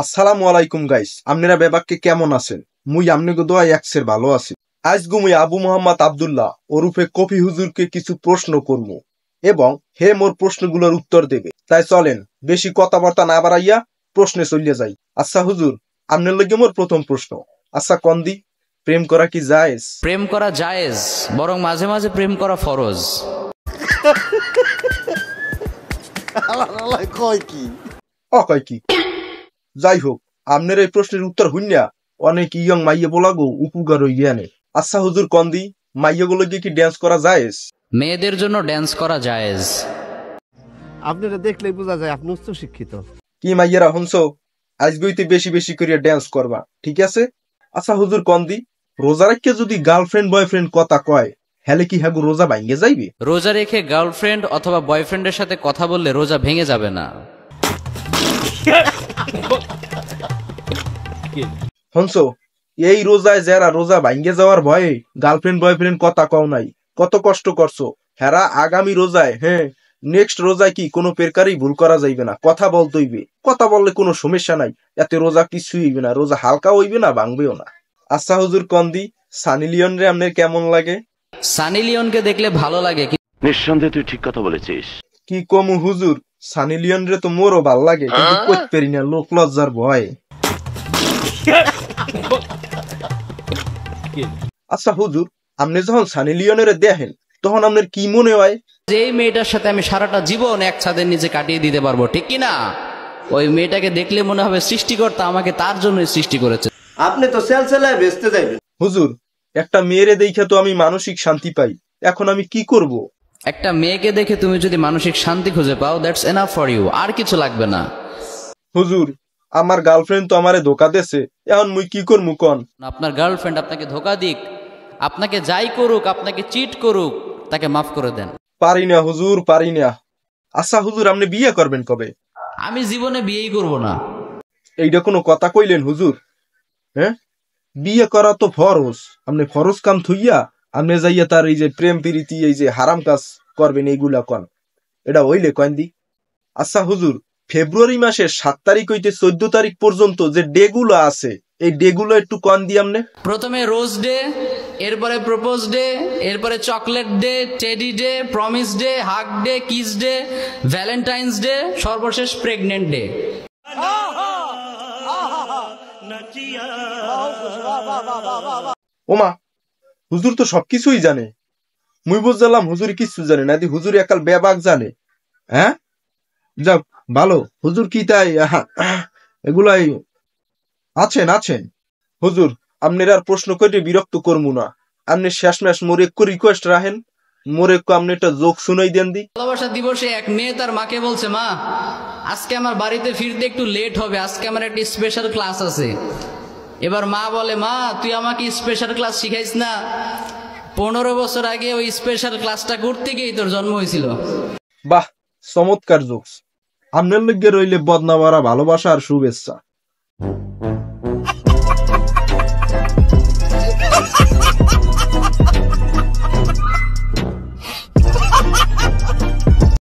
আসসালামু আলাইকুম গাইস, আপনারা বেবাককে কেমন আছেন? মুই আমনেগো দোয়া একসের ভালো আছি। আজ মুই আবু মোহাম্মদ আব্দুল্লাহ ওরফে কফি হুজুরকে কিছু প্রশ্ন করব এবং হে মোর প্রশ্নগুলোর উত্তর দেবে। তাই চলেন বেশি কথাবার্তা না বাড়াইয়া প্রশ্নে চলিয়ে যাই। আচ্ছা হুজুর, আপনার লগে মোর প্রথম প্রশ্ন। আচ্ছা কন্দি, প্রেম করা কি জায়েজ? প্রেম করা জায়েজ, বরং মাঝে মাঝে প্রেম করা ফরজ। কয় কি? যাই হোক, আপনার এই প্রশ্নের উত্তর হইনা অনেক ইয়ং মাইয়া বলাগো উপকার হই জ্ঞানে। আচ্ছা হুজুর কন্দি, মাইয়াগুলো কি ড্যান্স করা জায়েজ? মেয়েদের জন্য ড্যান্স করা জায়েজ। আপনারা দেখলেই বোঝা যায় আপনি উচ্চ শিক্ষিত। কি মাইয়ারা হনছো, আজগইতে বেশি বেশি করিয়া ড্যান্স করবা, ঠিক আছে? আচ্ছা হুজুর কন্দি, রোজা রাখকে যদি গার্লফ্রেন্ড বয়ফ্রেন্ড কথা কয় হেলে কি হাগু রোজা ভাঙ্গে যাইবে? রোজা রেখে গার্লফ্রেন্ড অথবা বয়ফ্রেন্ডের সাথে কথা বললে রোজা ভেঙে যাবে না। হনছো, এই রোজায় যারা রোজা ভাঙ্গে যাওয়ার ভয়ে গার্লফ্রেন্ড বয়ফ্রেন্ড কথা কও নাই, কত কষ্ট করছো হেরা আগামী রোজায়, হ্যাঁ নেক্সট রোজায় কি কোনো প্রকারই ভুল করা যাইবে না, কথা বলতে হইবে। কথা বললে কোনো সমস্যা নাই, এতে রোজা কিছুই হইবে না, রোজা হালকা হইবে না, ভাঙবেও না। আচ্ছা হুজুর কন্দি, সানি লিওন রে আপনার কেমন লাগে? সানি লিওনকে দেখলে ভালো লাগে। নিঃসন্দেহে তুই ঠিক কথা বলেছিস। কি কমু হুজুর, সানি লিওন রে তো মোরও ভাল লাগে, কিন্তু কইতে পারি না লোক লজ্জার ভয়। আচ্ছা হুজুর, আপনি যখন সানি লিওনের দেখেন তখন আপনার কি মনে হয়? যে মেয়েটার সাথে আমি সারাটা জীবন এক ছাদের নিচে কাটিয়ে দিতে পারবো, ঠিক কিনা? ওই মেয়েটাকে দেখলে মনে হবে সৃষ্টিকর্তা আমাকে তার জন্যই সৃষ্টি করেছে। আপনি তো সেলসেলায় বেচতে যাইবেন। হুজুর, একটা মেয়েরে দেখে তো আমি মানসিক শান্তি পাই, এখন আমি কি করব? একটা মেয়েকে দেখে তুমি যদি মানসিক শান্তি খুঁজে পাও, দ্যাটস এনাফ ফর ইউ, আর কিছু লাগবে না। হুজুর, আমার গার্লফ্রেন্ড তো আমারে ধোকা দেছে, এখন মুই কি করবো কন? আপনার গার্লফ্রেন্ড আপনাকে ধোকা দিক, আপনাকে যাই করুক, আপনাকে চিট করুক, তাকে মাফ করে দেন। পারি না হুজুর, পারি না। আচ্ছা হুজুর, আপনি বিয়ে করবেন কবে? আমি জীবনে বিয়েই করব না। এইটা কোনো কথা কইলেন হুজুর? হ্যাঁ, বিয়ে করা তো ফরজ, আপনি ফরজ কাম থইয়া আপনি যাইয়া তার এই যে প্রেম প্রীতি এই যে হারাম কাজ করবেন এইগুলা কন, এটা হইলে কয়েন দি? আচ্ছা হুজুর, ফেব্রুয়ারি মাসের 7 তারিখ হইতে 14 তারিখ পর্যন্ত যে ডে গুলো আছে, এই ডে গুলো একটু কন দি আমনে। প্রথমে রোজ ডে, এরপরে প্রপোজ ডে, এরপরে chocolate day, teddy day, promise day, hug day, kiss day, valentine's day, সর্বশেষ প্রেগনেন্ট ডে। ওমা, হুজুর তো সবকিছুই জানে। মুই বুঝলাম হুজুর কিছু জানে না, হুজুর একাল বেবাক জানে। হ্যাঁ, যাক ভালো, হুজুর কি তাই এগুলাই আছেন আছেন। হুজুর, আপনার আর প্রশ্ন করে বিরক্ত করবো না, আপনি শেষ ম্যাশ মোরে একটু রিকোয়েস্ট রাখেন, মোরে একটু আপনি একটা জোক শুনাই দেন দি। ভালোবাসা দিবসে এক মেয়ে তার মাকে বলছে, মা আজকে আমার বাড়িতে ফিরতে একটু লেট হবে, আজকে আমার একটা স্পেশাল ক্লাস আছে। এবার মা বলে, মা তুই আমাকে স্পেশাল ক্লাস শিখাইস না? 15 বছর আগে ওই স্পেশাল ক্লাসটা করতে গিয়েই তোর জন্ম হয়েছিল। বাহ, চমৎকার জোকস। আপনার লগে রইলে বদনা ভরা ভালোবাসা আর শুভেচ্ছা।